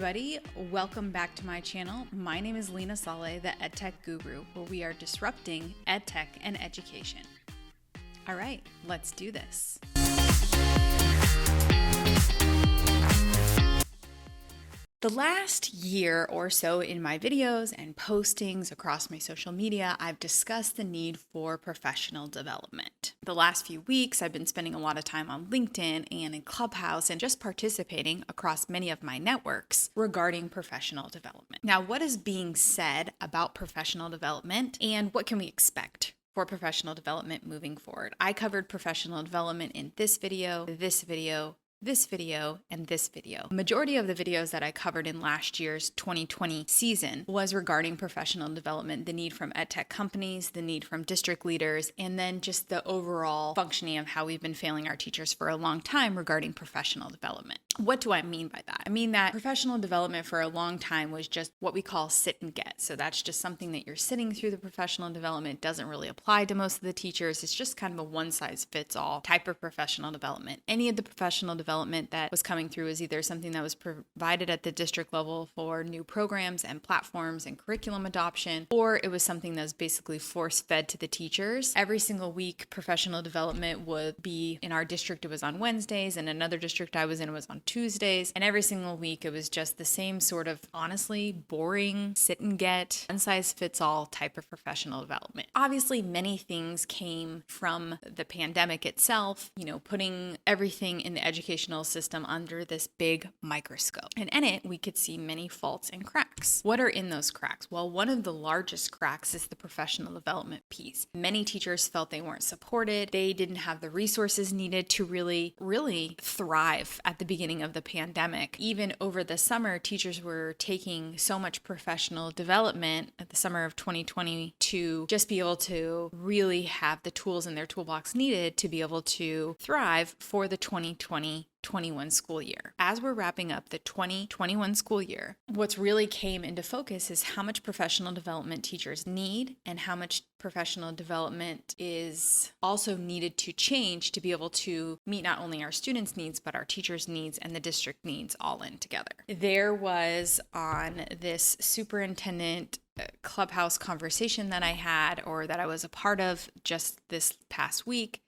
everybody. Welcome back to my channel. My name is Lena Saleh, the Edtech Guru, where we are disrupting EdTech and education. All right, let's do this. The last year or so in my videos and postings across my social media, I've discussed the need for professional development. The last few weeks, I've been spending a lot of time on LinkedIn and in Clubhouse and just participating across many of my networks regarding professional development. Now, what is being said about professional development and what can we expect for professional development moving forward? I covered professional development in this video, and this video. The majority of the videos that I covered in last year's 2020 season was regarding professional development, the need from EdTech companies, the need from district leaders, and then just the overall functioning of how we've been failing our teachers for a long time regarding professional development. What do I mean by that? I mean that professional development for a long time was just what we call sit and get. So that's just something that you're sitting through the professional development. It doesn't really apply to most of the teachers. It's just kind of a one-size-fits-all type of professional development. Any of the professional development that was coming through is either something that was provided at the district level for new programs and platforms and curriculum adoption, or it was something that was basically force-fed to the teachers. Every single week, professional development would be in our district, it was on Wednesdays, and another district I was in was on Tuesdays, and every single week it was just the same sort of honestly boring sit and get one-size-fits-all type of professional development. Obviously, many things came from the pandemic itself, putting everything in the educational system under this big microscope. And in it, we could see many faults and cracks. What are in those cracks? Well, one of the largest cracks is the professional development piece. Many teachers felt they weren't supported. They didn't have the resources needed to really thrive at the beginning of the pandemic. Even over the summer, teachers were taking so much professional development at the summer of 2020 to just be able to really have the tools in their toolbox needed to be able to thrive for the 2020-21 school year. As we're wrapping up the 2021 school year, what's really came into focus is how much professional development teachers need and how much professional development is also needed to change to be able to meet not only our students' needs, but our teachers' needs and the district needs all in together. There was on this superintendent Clubhouse conversation that I had or that I was a part of just this past week,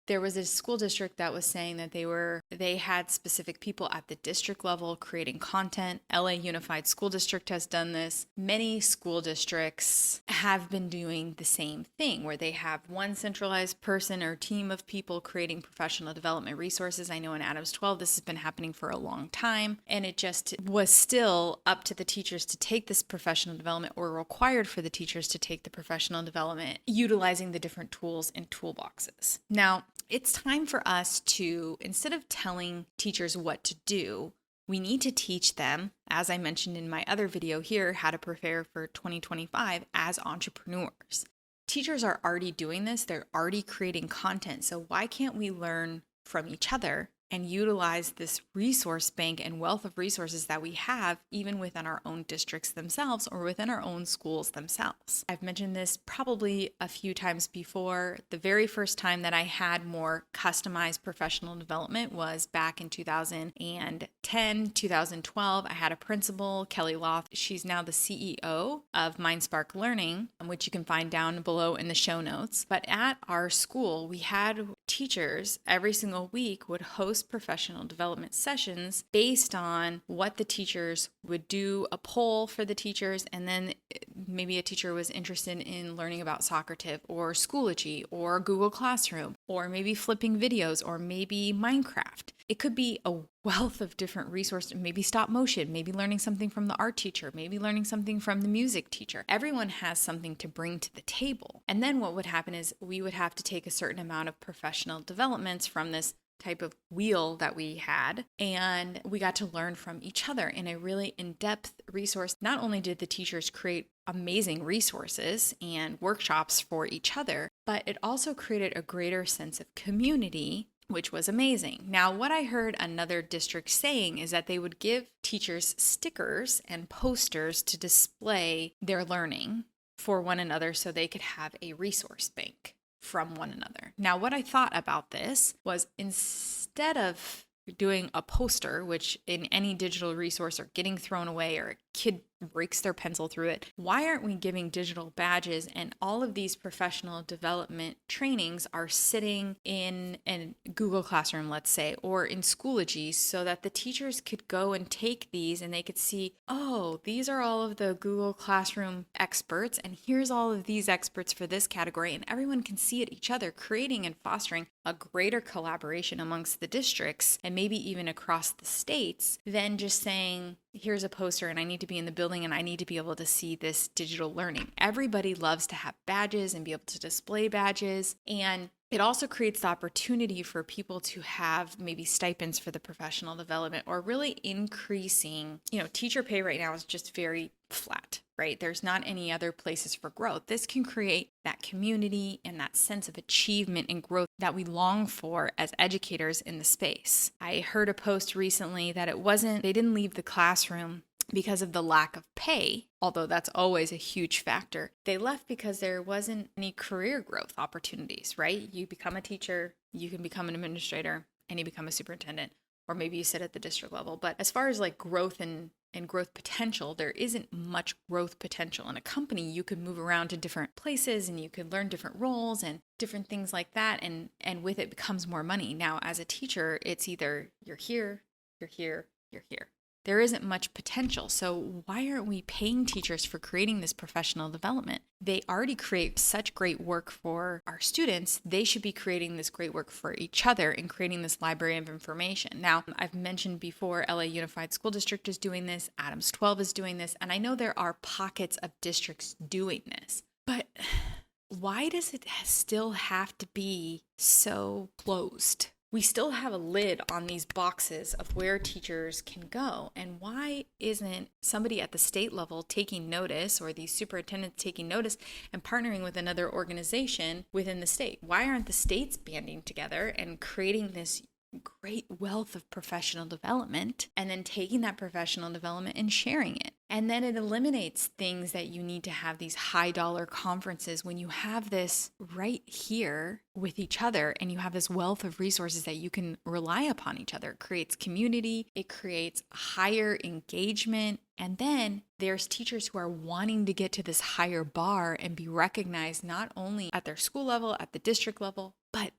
there was a school district that was saying that they had specific people at the district level creating content. LA Unified School District has done this. Many school districts have been doing the same thing where they have one centralized person or team of people creating professional development resources. I know in Adams 12, this has been happening for a long time, and it just was still up to the teachers to take this professional development or required for the teachers to take the professional development utilizing the different tools and toolboxes. Now, it's time for us to, instead of telling teachers what to do, we need to teach them, as I mentioned in my other video here, how to prepare for 2025 as entrepreneurs. Teachers are already doing this. They're already creating content. So why can't we learn from each other and utilize this resource bank and wealth of resources that we have even within our own districts themselves or within our own schools themselves? I've mentioned this probably a few times before. The very first time that I had more customized professional development was back in 2010, 2012. I had a principal, Kelly Loth. She's now the CEO of MindSpark Learning, which you can find down below in the show notes. But at our school, we had teachers every single week would host professional development sessions based on what the teachers would do, a poll for the teachers, and then maybe a teacher was interested in learning about Socrative or Schoology or Google Classroom or maybe flipping videos or maybe Minecraft. It could be a wealth of different resources, maybe stop motion, maybe learning something from the art teacher, maybe learning something from the music teacher. Everyone has something to bring to the table. And then what would happen is we would have to take a certain amount of professional developments from this type of wheel that we had, and we got to learn from each other in a really in-depth resource. Not only did the teachers create amazing resources and workshops for each other, but it also created a greater sense of community, which was amazing. Now, what I heard another district saying is that they would give teachers stickers and posters to display their learning for one another so they could have a resource bank from one another. Now, what I thought about this was instead of doing a poster, which in any digital resource are getting thrown away or a kid breaks their pencil through it, why aren't we giving digital badges? And all of these professional development trainings are sitting in a Google Classroom, let's say, or in Schoology, so that the teachers could go and take these and they could see, oh, these are all of the Google Classroom experts, and here's all of these experts for this category, and everyone can see it each other, creating and fostering a greater collaboration amongst the districts and maybe even across the states than just saying, here's a poster and I need to be in the building and I need to be able to see this digital learning. Everybody loves to have badges and be able to display badges. And it also creates the opportunity for people to have maybe stipends for the professional development, or really increasing, teacher pay right now is just very flat, right? There's not any other places for growth. This can create that community and that sense of achievement and growth that we long for as educators in the space. I heard a post recently that they didn't leave the classroom because of the lack of pay, although that's always a huge factor. They left because there wasn't any career growth opportunities, right? You become a teacher, you can become an administrator, and you become a superintendent, or maybe you sit at the district level. But as far as like growth and growth potential, there isn't much growth potential. In a company, you could move around to different places and you could learn different roles and different things like that. And with it becomes more money. Now, as a teacher, it's either you're here, you're here, you're here. There isn't much potential. So why aren't we paying teachers for creating this professional development? They already create such great work for our students. They should be creating this great work for each other and creating this library of information. Now, I've mentioned before, LA Unified School District is doing this, Adams 12 is doing this, and I know there are pockets of districts doing this, but why does it still have to be so closed? We still have a lid on these boxes of where teachers can go. And why isn't somebody at the state level taking notice, or these superintendents taking notice and partnering with another organization within the state? Why aren't the states banding together and creating this great wealth of professional development and then taking that professional development and sharing it? And then it eliminates things that you need to have these high dollar conferences when you have this right here with each other and you have this wealth of resources that you can rely upon each other. It creates community, it creates higher engagement. And then there's teachers who are wanting to get to this higher bar and be recognized not only at their school level, at the district level, but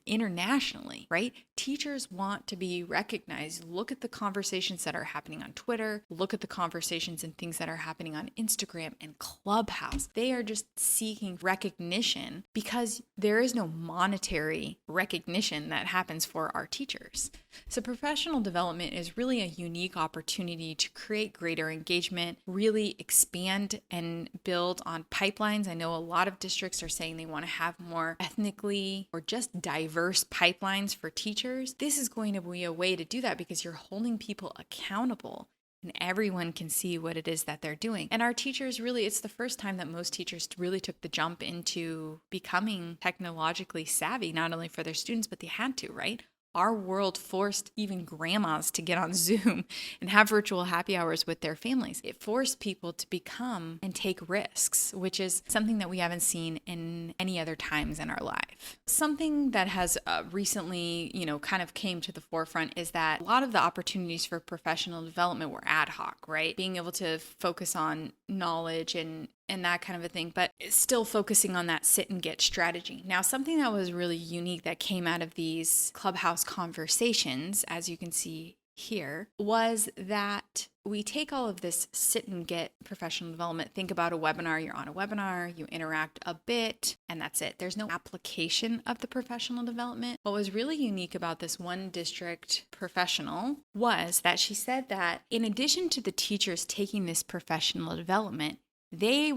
internationally, right? Teachers want to be recognized. Look at the conversations that are happening on Twitter. Look at the conversations and things that are happening on Instagram and Clubhouse. They are just seeking recognition because there is no monetary recognition that happens for our teachers. So professional development is really a unique opportunity to create greater engagement, really expand and build on pipelines. I know a lot of districts are saying they want to have more ethnically or just diverse pipelines for teachers. This is going to be a way to do that because you're holding people accountable and everyone can see what it is that they're doing. And our teachers really, it's the first time that most teachers really took the jump into becoming technologically savvy, not only for their students, but they had to, right? Our world forced even grandmas to get on Zoom and have virtual happy hours with their families. It forced people to become and take risks, which is something that we haven't seen in any other times in our life. Something that has recently, kind of came to the forefront is that a lot of the opportunities for professional development were ad hoc, right? Being able to focus on knowledge and that kind of a thing, but still focusing on that sit and get strategy. Now, something that was really unique that came out of these Clubhouse conversations, as you can see here, was that we take all of this sit and get professional development. Think about a webinar. You're on a webinar, you interact a bit, and that's it. There's no application of the professional development. What was really unique about this one district professional was that she said that in addition to the teachers taking this professional development, they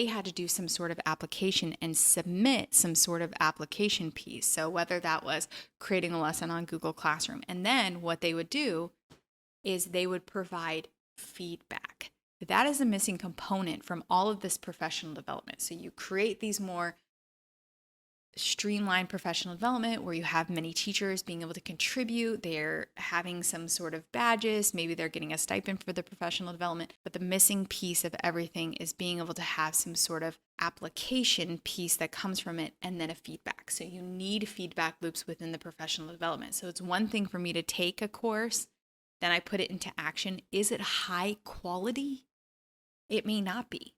had to do some sort of application and submit some sort of application piece. So whether that was creating a lesson on Google Classroom, and then what they would do is they would provide feedback. That is a missing component from all of this professional development. So you create these more streamlined professional development where you have many teachers being able to contribute. They're having some sort of badges. Maybe they're getting a stipend for the professional development. But the missing piece of everything is being able to have some sort of application piece that comes from it, and then a feedback. So you need feedback loops within the professional development. So it's one thing for me to take a course, then I put it into action. Is it high quality? It may not be.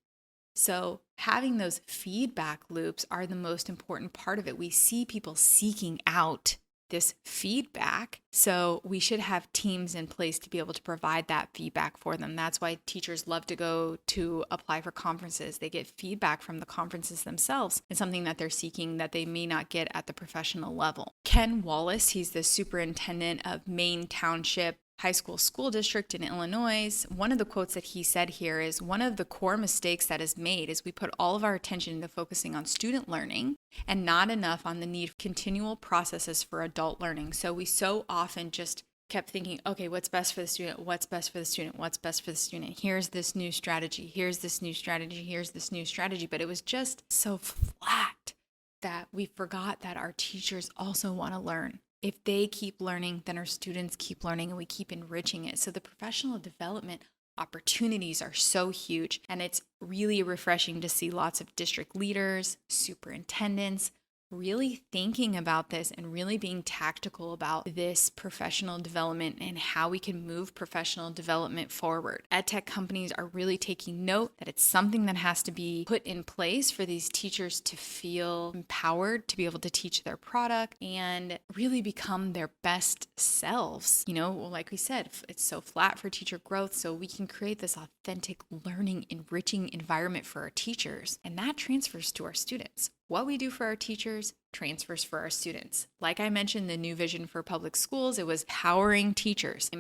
So having those feedback loops are the most important part of it. We see people seeking out this feedback. So we should have teams in place to be able to provide that feedback for them. That's why teachers love to go to apply for conferences. They get feedback from the conferences themselves. It's something that they're seeking that they may not get at the professional level. Ken Wallace, he's the superintendent of Maine Township High School District in Illinois. One of the quotes that he said here is, one of the core mistakes that is made is we put all of our attention into focusing on student learning and not enough on the need of continual processes for adult learning. So we so often just kept thinking, okay, what's best for the student? What's best for the student? What's best for the student? Here's this new strategy. Here's this new strategy. Here's this new strategy. But it was just so flat that we forgot that our teachers also want to learn. If they keep learning, then our students keep learning and we keep enriching it. So the professional development opportunities are so huge, and it's really refreshing to see lots of district leaders, superintendents, really thinking about this and really being tactical about this professional development and how we can move professional development forward. Edtech companies are really taking note that it's something that has to be put in place for these teachers to feel empowered to be able to teach their product and really become their best selves. Like we said, it's so flat for teacher growth, so we can create this authentic learning, enriching environment for our teachers, and that transfers to our students. What we do for our teachers transfers for our students. Like I mentioned, the new vision for public schools, it was empowering teachers.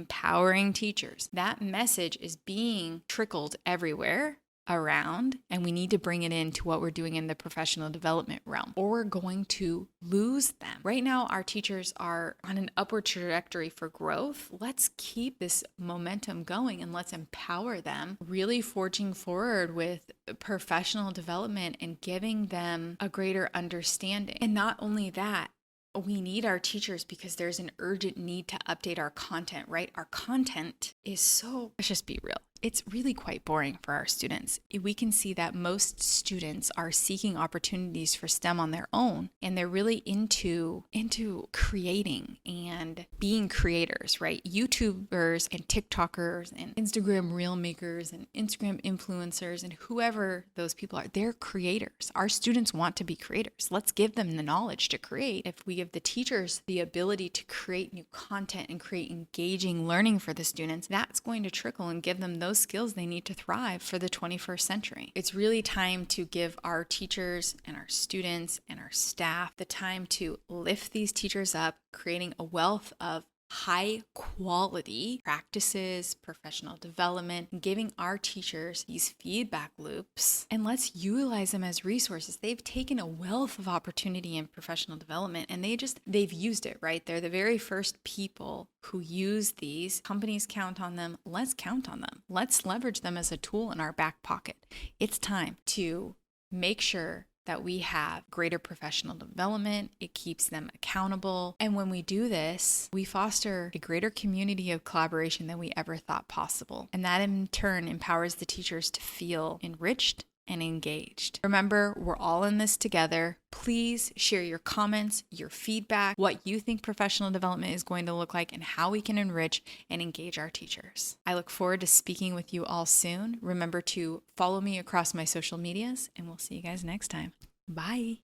That message is being trickled everywhere around, and we need to bring it into what we're doing in the professional development realm, or we're going to lose them. Right now, our teachers are on an upward trajectory for growth. Let's keep this momentum going and let's empower them, really forging forward with professional development and giving them a greater understanding. And not only that, we need our teachers because there's an urgent need to update our content, right? Our content is let's just be real. It's really quite boring for our students. We can see that most students are seeking opportunities for STEM on their own, and they're really into creating and being creators, right? YouTubers and TikTokers and Instagram reel makers and Instagram influencers and whoever those people are, they're creators. Our students want to be creators. Let's give them the knowledge to create. If we give the teachers the ability to create new content and create engaging learning for the students, that's going to trickle and give them those skills they need to thrive for the 21st century. It's really time to give our teachers and our students and our staff the time to lift these teachers up, creating a wealth of high quality practices, professional development, giving our teachers these feedback loops, and let's utilize them as resources. They've taken a wealth of opportunity in professional development and they've used it, right? They're the very first people who use these. Companies count on them. Let's count on them. Let's leverage them as a tool in our back pocket. It's time to make sure that we have greater professional development. It keeps them accountable. And when we do this, we foster a greater community of collaboration than we ever thought possible. And that in turn empowers the teachers to feel enriched and engaged. Remember, we're all in this together. Please share your comments, your feedback, what you think professional development is going to look like, and how we can enrich and engage our teachers. I look forward to speaking with you all soon. Remember to follow me across my social medias, and we'll see you guys next time. Bye.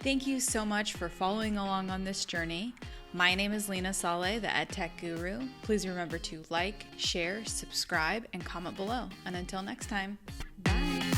Thank you so much for following along on this journey. My name is Lena Saleh, the Edtech Guru. Please remember to like, share, subscribe, and comment below. And until next time, bye.